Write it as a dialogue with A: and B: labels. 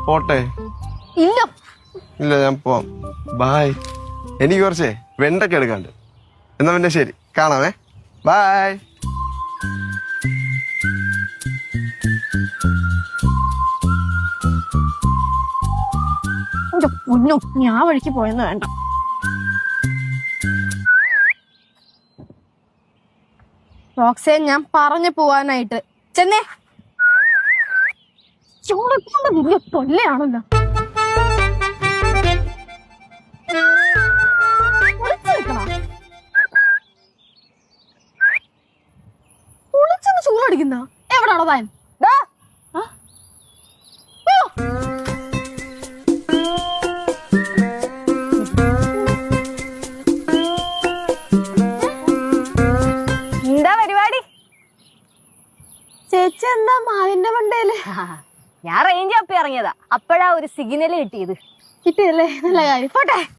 A: പോട്ടെ.
B: ഇല്ല
A: ഇല്ല, ഞാൻ പോവാം. ബായ്. എനിക്ക് കുറച്ചേ വെണ്ടൊക്കെ എടുക്കാണ്ട്. എന്നാ പിന്നെ ശരി, കാണാമേ. ബായ്.
B: പൊന്നു, ഞാൻ വഴിക്ക് പോയെന്ന് വേണ്ട. റോക്സേ, ഞാൻ പറഞ്ഞു പോവാനായിട്ട്. ചെന്നേ. ചൂടക്കൊണ്ട് വലിയ തൊല്ലയാണല്ലോ. കുളിച്ചെന്ന് ചൂടടിക്കുന്ന എവിടാണോ താൻ?
C: എന്താ പരിപാടി?
B: ചേച്ചി എന്താ മാവിന്റെ മണ്ടയില്?
C: ഞാൻ റേഞ്ച് അപ്പി ഇറങ്ങിയതാ, അപ്പോഴാ ഒരു സിഗ്നൽ കിട്ടിയത്.
B: കിട്ടിയല്ലേ? നല്ല കാര്യം. പോട്ടെ.